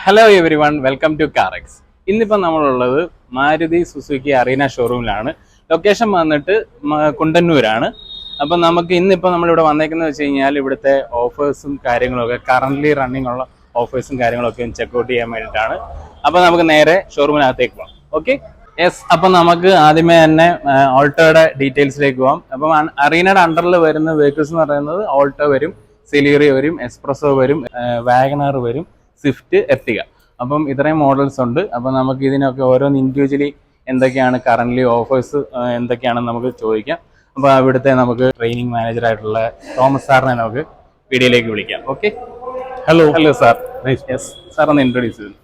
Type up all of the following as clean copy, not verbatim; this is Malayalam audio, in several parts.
Hello everyone, welcome to Carex. ഇന്നിപ്പോൾ നമ്മളുള്ളത് മാരുതി സുസുക്കി അറീന ഷോറൂമിലാണ്. ലൊക്കേഷൻ വന്നിട്ട് കുണ്ടന്നൂരാണ്. അപ്പം നമുക്ക് ഇന്നിപ്പോൾ നമ്മളിവിടെ വന്നേക്കുന്നത് വെച്ച് കഴിഞ്ഞാൽ ഇവിടുത്തെ ഓഫേഴ്സും കാര്യങ്ങളൊക്കെ കറൻ്റ്ലി റണ്ണിങ് ഉള്ള ഓഫേഴ്സും കാര്യങ്ങളൊക്കെ ചെക്കൗട്ട് ചെയ്യാൻ വേണ്ടിയിട്ടാണ്. അപ്പോൾ നമുക്ക് നേരെ ഷോറൂമിനകത്തേക്ക് പോകാം. Okay, yes. അപ്പം നമുക്ക് ആദ്യമേ തന്നെ ഓൾട്ടോയുടെ ഡീറ്റെയിൽസിലേക്ക് പോകാം. അപ്പം അറീനയുടെ അണ്ടറിൽ വരുന്ന വെഹിക്കിൾസ് എന്ന് പറയുന്നത് ഓൾട്ടോ വരും, സെലീറിയോ വരും, എക്സ്പ്രസോ വരും, വാഗണർ വരും, സ്വിഫ്റ്റ്, എർട്ടിഗ. അപ്പം ഇത്രയും മോഡൽസ് ഉണ്ട്. അപ്പം നമുക്ക് ഇതിനൊക്കെ ഓരോന്ന് ഇൻഡിവിജ്വലി എന്തൊക്കെയാണ് കറൻ്റ്ലി ഓഫേഴ്സ് എന്തൊക്കെയാണെന്ന് നമുക്ക് ചോദിക്കാം. അപ്പോൾ അവിടുത്തെ നമുക്ക് ട്രെയിനിങ് മാനേജർ ആയിട്ടുള്ള തോമസ് സാറിനെ നമുക്ക് വീഡിയോയിലേക്ക് വിളിക്കാം. Okay, hello sir. Yes sir, ഒന്ന് ഇൻട്രൊഡ്യൂസ് ചെയ്തു.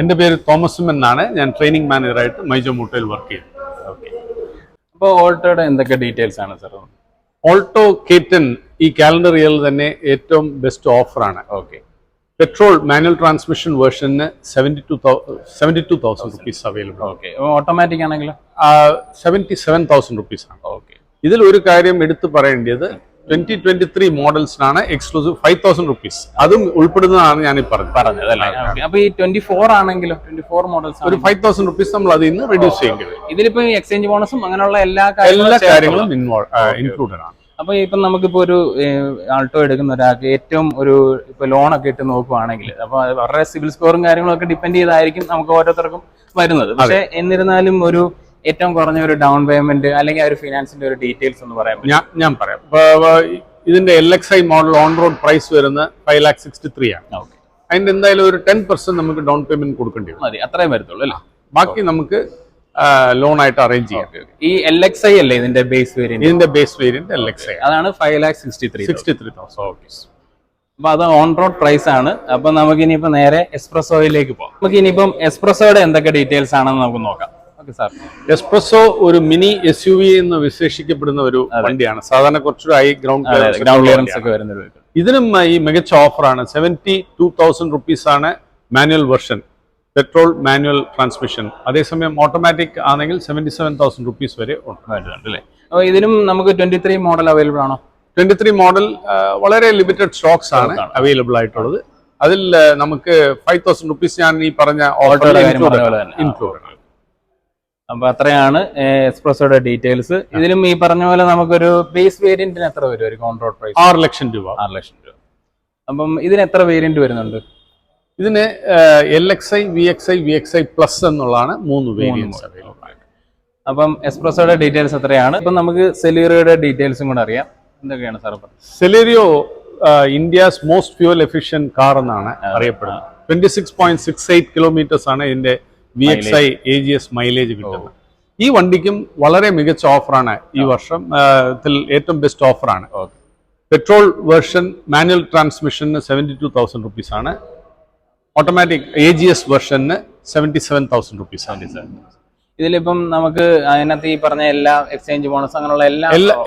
എൻ്റെ പേര് തോമസ് എന്നാണ്. ഞാൻ ട്രെയിനിങ് മാനേജറായിട്ട് മൈജോ മോട്ടോയിൽ വർക്ക് ചെയ്യുന്നു. ഓക്കെ, അപ്പോൾ ഓൾട്ടോയുടെ എന്തൊക്കെ ഡീറ്റെയിൽസ് ആണ് സാർ? ഓൾട്ടോ K10 ഈ കാലണ്ടർ ഇയറിൽ തന്നെ ഏറ്റവും ബെസ്റ്റ് ഓഫറാണ്. ഓക്കെ, പെട്രോൾ മാനുവൽ ട്രാൻസ്മിഷൻ വേർഷന് 72,000 റുപ്പീസ് അവൈലബിൾ. ഓക്കെ, ഓട്ടോമാറ്റിക് ആണെങ്കിലും 77,000 റുപ്പീസ് ആണ്. ഓക്കെ, ഇതിൽ ഒരു കാര്യം എടുത്തു പറയേണ്ടത് 2023 മോഡൽസിനാണ് എക്സ്ക്ലൂസീവ് 5,000 റുപ്പീസ്. അതും ഉൾപ്പെടുന്നതാണ് ഞാൻ പറഞ്ഞത് അല്ലേ? അപ്പൊ ഈ 24 ആണെങ്കിലും 24 മോഡൽസ് ഒരു 5,000 റുപ്പീസ് നമ്മൾ അതിൽ നിന്ന് റെഡ്യൂസ് ചെയ്യേണ്ടി വരും. ഇതിലിപ്പോ എക്സ്ചേഞ്ച് ബോണസും അങ്ങനെയുള്ള എല്ലാ കാര്യങ്ങളും ഇൻക്ലൂഡഡ് ആണ്. അപ്പൊ ഇപ്പം നമുക്കിപ്പോ ഒരു ആൾട്ടോ എടുക്കുന്ന ഒരാൾക്ക് ഏറ്റവും ഒരു ഇപ്പൊ ലോണൊക്കെ ഇട്ട് നോക്കുവാണെങ്കിൽ അപ്പൊ അവരുടെ സിവിൽ സ്കോറും കാര്യങ്ങളൊക്കെ ഡിപ്പെൻഡ് ചെയ്തായിരിക്കും നമുക്ക് ഓരോരുത്തർക്കും വരുന്നത്. പക്ഷെ എന്നിരുന്നാലും ഒരു ഏറ്റവും കുറഞ്ഞ ഒരു ഡൗൺ പേയ്മെന്റ് അല്ലെങ്കിൽ ഒരു ഫിനാൻസിന്റെ ഒരു ഡീറ്റെയിൽസ് ഒന്ന് പറയാം. ഞാൻ പറയാം. ഇതിന്റെ LXI model on road price വരുന്നത് 5,63,000 ആണ്. ഓക്കെ, അതിന്റെ എന്തായാലും ഒരു 10% നമുക്ക് ഡൗൺ പേയ്മെന്റ് കൊടുക്കേണ്ടി വരും. മതി, അത്രയും വരത്തുള്ളൂ അല്ലേ? ബാക്കി നമുക്ക് ലോൺ ആയിട്ട് അറേഞ്ച് ചെയ്യാം. ഈ LXI അല്ലേ ഇതിന്റെ ബേസ് വേരിയന്റ്? ഇതിന്റെ ബേസ് വേരിയന്റ് LXI അതാണ് 5,63,000. ഓക്കെ, അപ്പൊ അത് ഓൺ റോഡ് പ്രൈസ് ആണ്. അപ്പൊ നമുക്ക് ഇനിയിപ്പോ നേരെ എക്സ്പ്രസോയിലേക്ക് പോകാം. നമുക്ക് ഇനിയിപ്പം എക്സ്പ്രസോയുടെ എന്തൊക്കെ ഡീറ്റെയിൽസ് ആണെന്ന് നമുക്ക് നോക്കാം. Okay sir. എക്സ്പ്രസോ ഒരു മിനി SUV എന്ന് വിശേഷിക്കപ്പെടുന്ന ഒരു വണ്ടിയാണ്. സാധാരണ കുറച്ചൊരു ഹൈ ഗ്രൗണ്ട് ക്ലിയറൻസ് ഒക്കെ വരുന്ന ഒരു ഇതിനും ഈ മികച്ച ഓഫറാണ്. 72,000 റുപ്പീസ് ആണ് manual version, petrol manual transmission. അതേസമയം ഓട്ടോമാറ്റിക് ആണെങ്കിൽ 77,000 റുപ്പീസ് വരെ അല്ലേ? അപ്പോൾ ഇതിനും നമുക്ക് 23 മോഡൽ അവൈലബിൾ ആണോ? 23 മോഡൽ വളരെ ലിമിറ്റഡ് സ്റ്റോക്സ് ആണ് അവൈലബിൾ ആയിട്ടുള്ളത്. അതിൽ നമുക്ക് 5,000 റുപ്പീസ് ഞാൻ ഈ പറഞ്ഞ ഇൻക്ലൂഡ്. അപ്പൊ അത്രയാണ് എക്സ്പ്രസോയുടെ ഡീറ്റെയിൽസ്. ഇതിലും ഈ പറഞ്ഞ പോലെ നമുക്കൊരു ബേസ് വേരിയന്റിന് എത്ര വരും ഒരു ഓൺ റോഡ് പ്രൈസ്? 6 ലക്ഷം രൂപ. അപ്പം ഇതിന് എത്ര വേരിയന്റ് വരുന്നുണ്ട്? ഇതിന് LXI, VXI പ്ലസ് എന്നുള്ളതാണ് 3 വേരിയന്റ്സ് അവൈലബിൾ. അപ്പം എക്സ്പ്രസോയുടെ ഡീറ്റെയിൽസ് എത്രയാണ്? ഇപ്പം നമുക്ക് സെലീറിയോയുടെ ഡീറ്റെയിൽസും കൂടെ അറിയാം. എന്തൊക്കെയാണ് sir? Celerio India's most fuel efficient car എന്നാണ് അറിയപ്പെടുന്നത്. 26.68 കിലോമീറ്റേഴ്സ് ആണ് ഇതിന്റെ VXI AGS മൈലേജ് കിട്ടുന്നത്. ഈ വണ്ടിക്കും വളരെ മികച്ച ഓഫറാണ് ഈ വർഷം. ഏറ്റവും ബെസ്റ്റ് ഓഫറാണ്. പെട്രോൾ വേർഷൻ മാനുവൽ ട്രാൻസ്മിഷന് 72,000 റുപ്പീസ് ആണ്. ഓട്ടോമാറ്റിക് AGS വെർഷന് 77,000 റുപ്പീസ് ആണ്. ഇതിലിപ്പം നമുക്ക് അതിനകത്ത് ഈ പറഞ്ഞ എല്ലാ എക്സ്ചേഞ്ച് ബോണസ് അങ്ങനെയുള്ള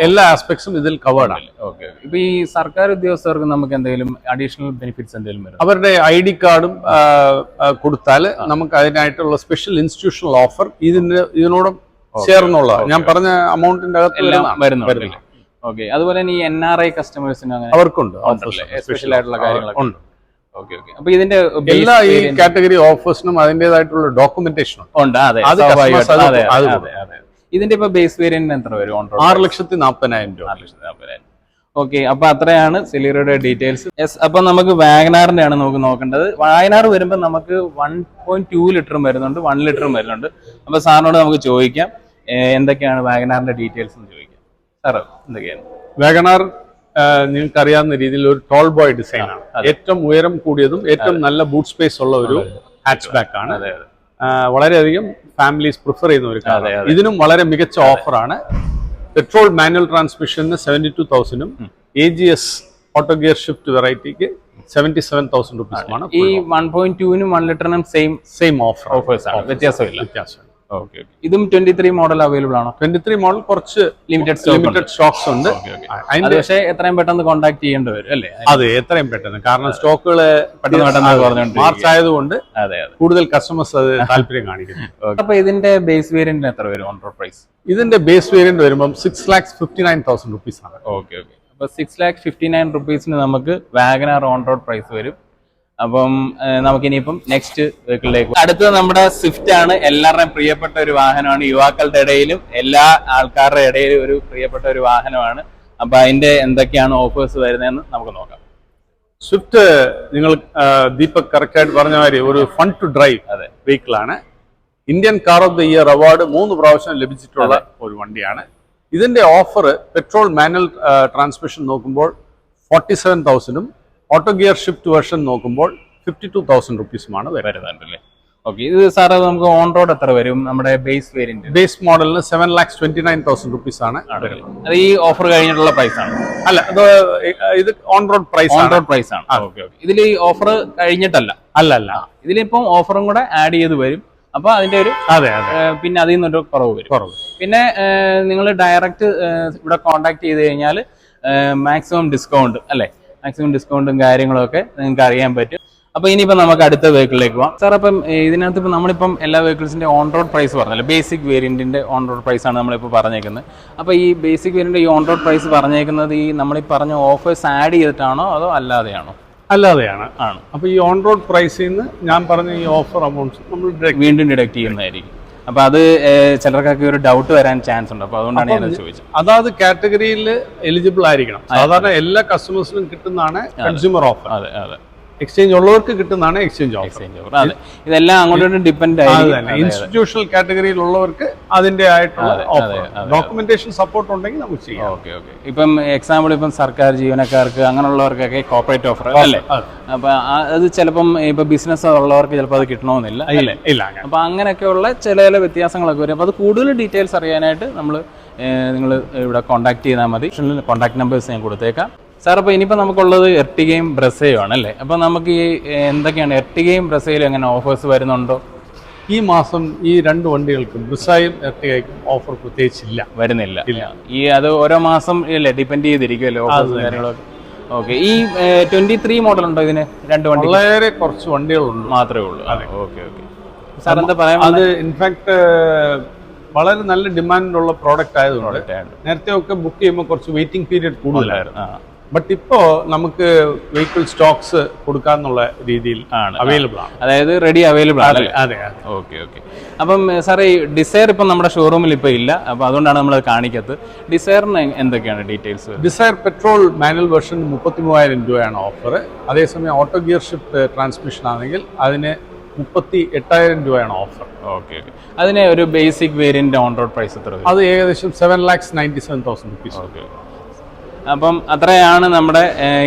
എല്ലാ ആസ്പെക്ട്സും ഇതിൽ കവേർഡ് ആണ്. ഓക്കെ, ഇപ്പൊ ഈ സർക്കാർ ഉദ്യോഗസ്ഥർക്ക് നമുക്ക് എന്തെങ്കിലും അഡീഷണൽ ബെനിഫിറ്റ്സ് എന്തെങ്കിലും വരും? അവരുടെ ID കാർഡും കൊടുത്താൽ നമുക്ക് അതിനായിട്ടുള്ള സ്പെഷ്യൽ ഇൻസ്റ്റിറ്റ്യൂഷണൽ ഓഫർ ഇതിനോടും ചേർന്നുള്ളതാണ്. ഞാൻ പറഞ്ഞ അമൗണ്ടിന്റെ അകത്ത് എല്ലാം വരുന്നുണ്ട്. ഓക്കെ, അതുപോലെ തന്നെ ഈ NRI കസ്റ്റമേഴ്സിന് അവർക്കുണ്ട് സ്പെഷ്യൽ ആയിട്ടുള്ള കാര്യങ്ങളൊക്കെ ഉണ്ട്. അപ്പൊ ഇതിന്റെ എല്ലാ ഈ കാറ്റഗറി ഓഫേഴ്സിനും അതിന്റേതായിട്ടുള്ള ഡോക്യുമെന്റേഷൻ ഉണ്ട്. ഇതിന്റെ ഇപ്പൊ ബേസ് വേരിയന്റ് എത്ര വരും? 6,40,000 രൂപ. ഓക്കെ, അപ്പൊ അത്രയാണ് സെലീറിയോയുടെ ഡീറ്റെയിൽസ്. യെസ്, അപ്പൊ നമുക്ക് വാഗനാറിന്റെ ആണ് നമുക്ക് നോക്കേണ്ടത്. വാഗനാർ വരുമ്പോൾ നമുക്ക് 1.2 ലിറ്ററും വരുന്നുണ്ട്, 1 ലിറ്ററും വരുന്നുണ്ട്. അപ്പൊ സാറിനോട് നമുക്ക് ചോദിക്കാം എന്തൊക്കെയാണ് വാഗനാറിന്റെ ഡീറ്റെയിൽസ് എന്ന് ചോദിക്കാം. സാർ, എന്തൊക്കെയാണ് വാഗനാർ? നിങ്ങൾക്ക് അറിയാവുന്ന രീതിയിൽ ഒരു ടോൾ ബോയ് ഡിസൈൻ ആണ്. ഏറ്റവും ഉയരം കൂടിയതും ഏറ്റവും നല്ല ബൂട്ട് സ്പേസ് ഉള്ള ഒരു ഹാച്ച് ബാക്ക് ആണ്. വളരെയധികം ഫാമിലീസ് പ്രിഫർ ചെയ്യുന്ന ഒരു കാർ. ഇതിനും വളരെ മികച്ച ഓഫറാണ്. പെട്രോൾ മാനുവൽ ട്രാൻസ്മിഷന് 72,000ഉം AGS ഓട്ടോ ഗിയർ ഷിഫ്റ്റ് വെറൈറ്റിക്ക് 77,000 റുപ്പീസുമാണ്. ഈ 1.2നും 1 ലിറ്ററിനും സെയിം ഓഫേഴ്സ് ആണ്, വ്യത്യാസമില്ല. ഓക്കെ, ഇതും 23 മോഡൽ അവൈലബിൾ ആണോ? 23 മോഡൽ കുറച്ച് ലിമിറ്റഡ് സ്റ്റോക്സ് ഉണ്ട്. പക്ഷേ എത്രയും പെട്ടെന്ന് കോൺടാക്ട് ചെയ്യേണ്ടി വരും അല്ലേ? അതെ, എത്രയും പെട്ടെന്ന്. കാരണം സ്റ്റോക്കുകൾ മാർച്ച് ആയതുകൊണ്ട് കൂടുതൽ കസ്റ്റമേഴ്സ് അത് താല്പര്യം കാണിക്കുന്നു. അപ്പൊ ഇതിന്റെ ബേസ് വേരിയന്റിന് എത്ര വരും ഓൺ റോഡ് പ്രൈസ്? ഇതിന്റെ ബേസ് വേരിയന്റ് വരുമ്പോൾ 6,59,000 റുപ്പീസ് ആണ്. ഓക്കെ, അപ്പൊ 6,59,000 റുപ്പീസിന് നമുക്ക് വാഗനാർ ഓൺ റോഡ് പ്രൈസ് വരും. അപ്പം നമുക്കിനിയിപ്പം നെക്സ്റ്റ് വെഹിക്കിളിലേക്ക് അടുത്തത് നമ്മുടെ സ്വിഫ്റ്റ് ആണ്. എല്ലാവരുടെയും പ്രിയപ്പെട്ട ഒരു വാഹനമാണ്. യുവാക്കളുടെ ഇടയിലും എല്ലാ ആൾക്കാരുടെ ഇടയിലും ഒരു പ്രിയപ്പെട്ട ഒരു വാഹനമാണ്. അപ്പൊ അതിന്റെ എന്തൊക്കെയാണ് ഓഫേഴ്സ് വരുന്നതെന്ന് നമുക്ക് നോക്കാം. സ്വിഫ്റ്റ് നിങ്ങൾ ദീപക് കറക്റ്റായിട്ട് പറഞ്ഞ മാതിരി ഒരു ഫൺ ടു ഡ്രൈവ് വെഹിക്കിളാണ്. Indian car of the year award 3 പ്രാവശ്യം ലഭിച്ചിട്ടുള്ള ഒരു വണ്ടിയാണ്. ഇതിന്റെ ഓഫർ പെട്രോൾ മാനുവൽ ട്രാൻസ്മിഷൻ നോക്കുമ്പോൾ 47,000-ഉം ഓട്ടോ ഗിയർ ഷിഫ്റ്റ് വെർഷൻ നോക്കുമ്പോൾ 52,000 റുപ്പീസുമാണ് വരുന്നുണ്ടല്ലേ. ഓക്കെ, ഇത് സാർ നമുക്ക് ഓൺ റോഡ് എത്ര വരും? നമ്മുടെ ബേസ് വേരിയന്റ് ബേസ് മോഡലിന് 7,29,000 റുപ്പീസ് ആണ്. അത് ഈ ഓഫർ കഴിഞ്ഞിട്ടുള്ള പ്രൈസ് ആണ്? അല്ല, ഇത് ഓൺ റോഡ് പ്രൈസ് ആണ്. ഓക്കെ ഓക്കെ, ഇതിൽ ഈ ഓഫർ കഴിഞ്ഞിട്ടല്ല? അല്ല, ഇതിലിപ്പം ഓഫറും കൂടെ ആഡ് ചെയ്ത് വരും. അപ്പൊ അതിന്റെ ഒരു പിന്നെ അതിൽ നിന്നൊരു കുറവ് വരും. പിന്നെ നിങ്ങൾ ഡയറക്റ്റ് ഇവിടെ കോൺടാക്ട് ചെയ്ത് കഴിഞ്ഞാൽ മാക്സിമം ഡിസ്കൗണ്ട് അല്ലേ, മാക്സിമം ഡിസ്കൗണ്ടും കാര്യങ്ങളൊക്കെ നിങ്ങൾക്ക് അറിയാൻ പറ്റും. അപ്പൊ ഇനിയിപ്പോ നമുക്ക് അടുത്ത വെഹിക്കിളിലേക്ക് പോകാം. സാർ അപ്പം ഇതിനകത്ത് ഇപ്പം നമ്മളിപ്പം എല്ലാ വെഹിക്കിൾസിന്റെ ഓൺ റോഡ് പ്രൈസ് പറഞ്ഞല്ലോ, ബേസിക് വേരിയന്റിന്റെ ഓൺ റോഡ് പ്രൈസ് ആണ് നമ്മളിപ്പോൾ പറഞ്ഞേക്കുന്നത്. അപ്പൊ ഈ ബേസിക് വേരിയന്റ് ഈ ഓൺ റോഡ് പ്രൈസ് പറഞ്ഞേക്കുന്നത് ഈ നമ്മൾ ഈ പറഞ്ഞ ഓഫേഴ്സ് ആഡ് ചെയ്തിട്ടാണോ അതോ അല്ലാതെയാണോ? അല്ലാതെയാണ്. അപ്പൊ ഈ ഓൺ റോഡ് പ്രൈസിൽ നിന്ന് ഞാൻ പറഞ്ഞ ഈ ഓഫർ അമൗണ്ട്സ് നമ്മൾ വീണ്ടും ഡിഡക്ട് ചെയ്യുന്നതായിരിക്കും. അപ്പൊ അത് ചിലർക്കൊക്കെ ഒരു ഡൗട്ട് വരാൻ ചാൻസ് ഉണ്ട്. അപ്പൊ അതുകൊണ്ടാണ് ഞാൻ ചോദിച്ചത്. അതായത് കാറ്റഗറിയിൽ എലിജിബിൾ ആയിരിക്കണം. സാധാരണ എല്ലാ കസ്റ്റമേഴ്സിനും കിട്ടുന്നതാണ് കൺസ്യൂമർ ഓഫർ. അതെ അതെ, എക്സ്ചേഞ്ച് ഉള്ളവർക്ക് കിട്ടുന്നതാണ് എക്സ്ചേഞ്ച് ഓഫർ. ഇതെല്ലാം അങ്ങോട്ടും ഡിപ്പെൻഡ് ആയിരിക്കും. ഇൻസ്റ്റിറ്റ്യൂഷണൽ കാറ്റഗറിയിൽ ഉള്ളവർക്ക് അതിന്റെ ആയിട്ടുള്ള ഡോക്യുമെന്റേഷൻ സപ്പോർട്ട് ഉണ്ടെങ്കിൽ നമുക്ക് ചെയ്യാം. ഓക്കെ ഓക്കെ, ഇപ്പം എക്സാമ്പിൾ ഇപ്പം സർക്കാർ ജീവനക്കാർക്ക് അങ്ങനെയുള്ളവർക്കൊക്കെ കോർപ്പറേറ്റ് ഓഫർ അല്ലേ? അപ്പൊ അത് ചിലപ്പം ഇപ്പൊ ബിസിനസ് ഉള്ളവർക്ക് ചിലപ്പോൾ അത് കിട്ടണമെന്നില്ല അല്ലേ? ഇല്ല. അപ്പൊ അങ്ങനെയൊക്കെയുള്ള ചില വ്യത്യാസങ്ങളൊക്കെ വരും. അപ്പൊ അത് കൂടുതൽ ഡീറ്റെയിൽസ് അറിയാനായിട്ട് നിങ്ങൾ ഇവിടെ കോൺടാക്ട് ചെയ്താൽ മതി. കോൺടാക്ട് നമ്പേഴ്സ് ഞാൻ കൊടുത്തേക്കാം. സാർ, അപ്പോൾ ഇനിയിപ്പോൾ നമുക്കുള്ളത് എർട്ടിഗയും ബ്രസയും ആണ് അല്ലേ? അപ്പോൾ നമുക്ക് ഈ എന്തൊക്കെയാണ് എർട്ടിഗയും ബ്രസയിലും എങ്ങനെ ഓഫേഴ്സ് വരുന്നുണ്ടോ? ഈ മാസം ഈ 2 വണ്ടികൾക്കും ബ്രസയും എർട്ടിഗയ്ക്കും ഓഫർ പ്രത്യേകിച്ചില്ല, വരുന്നില്ല. ഈ അത് ഓരോ മാസം ഇല്ലേ ഡിപ്പെൻഡ് ചെയ്തിരിക്കുമല്ലോ ഓഫേഴ്സ് കാര്യങ്ങളൊക്കെ. ഓക്കെ, ഈ 23 മോഡൽ ഉണ്ടോ ഇതിന്? 2 വണ്ടി വളരെ കുറച്ച് വണ്ടികളുണ്ട് മാത്രമേ ഉള്ളൂ. ഓക്കെ ഓക്കെ, സാർ എന്താ പറയാ? അത് ഇൻഫാക്ട് വളരെ നല്ല ഡിമാൻഡുള്ള പ്രോഡക്റ്റ് ആയതുകൊണ്ട് നേരത്തെ ഒക്കെ ബുക്ക് ചെയ്യുമ്പോൾ കുറച്ച് വെയിറ്റിംഗ് പീരിയഡ് കൂടുതലായിരുന്നു. ബട്ട് ഇപ്പോ നമുക്ക് വെഹിക്കിൾ സ്റ്റോക്സ് കൊടുക്കാന്നുള്ള രീതിയിൽ അവൈലബിൾ ആണ്, അതായത് റെഡി അവൈലബിൾ ആണ്. അതെ. ഓക്കെ ഓക്കെ, അപ്പം സാറേ ഈ ഡിസയർ ഇപ്പം നമ്മുടെ ഷോറൂമിൽ ഇപ്പോൾ ഇല്ല, അപ്പോൾ അതുകൊണ്ടാണ് നമ്മൾ കാണിക്കത്ത്. ഡിസയറിന് എന്തൊക്കെയാണ് details? Dzire petrol manual version 33,000 രൂപയാണ് ഓഫർ. അതേസമയം ഓട്ടോ ഗിയർ ഷിഫ്റ്റ് ട്രാൻസ്മിഷൻ ആണെങ്കിൽ അതിന് 38,000 രൂപയാണ് ഓഫർ. ഓക്കെ ഓക്കെ, അതിന് ഒരു basic variant on road price എത്ര? അത് ഏകദേശം 7,97,000 റുപ്പീസ്. ഓക്കെ, അപ്പം അത്രയാണ് നമ്മുടെ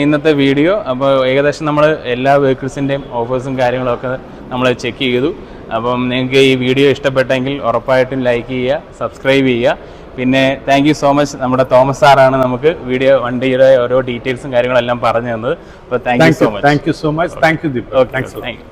ഇന്നത്തെ വീഡിയോ. അപ്പോൾ ഏകദേശം നമ്മൾ എല്ലാ വെഹിക്കിൾസിൻ്റെയും ഓഫേഴ്സും കാര്യങ്ങളൊക്കെ നമ്മൾ ചെക്ക് ചെയ്തു. അപ്പം നിങ്ങൾക്ക് ഈ വീഡിയോ ഇഷ്ടപ്പെട്ടെങ്കിൽ ഉറപ്പായിട്ടും ലൈക്ക് ചെയ്യുക, സബ്സ്ക്രൈബ് ചെയ്യുക. പിന്നെ താങ്ക് യു സോ മച്ച്. നമ്മുടെ തോമസ് സാറാണ് നമുക്ക് വണ്ടിയുടെ ഓരോ ഡീറ്റെയിൽസും കാര്യങ്ങളെല്ലാം പറഞ്ഞു തന്നത്. അപ്പോൾ thank you so much. Thank you so much. Thank you Deepak. Thank you.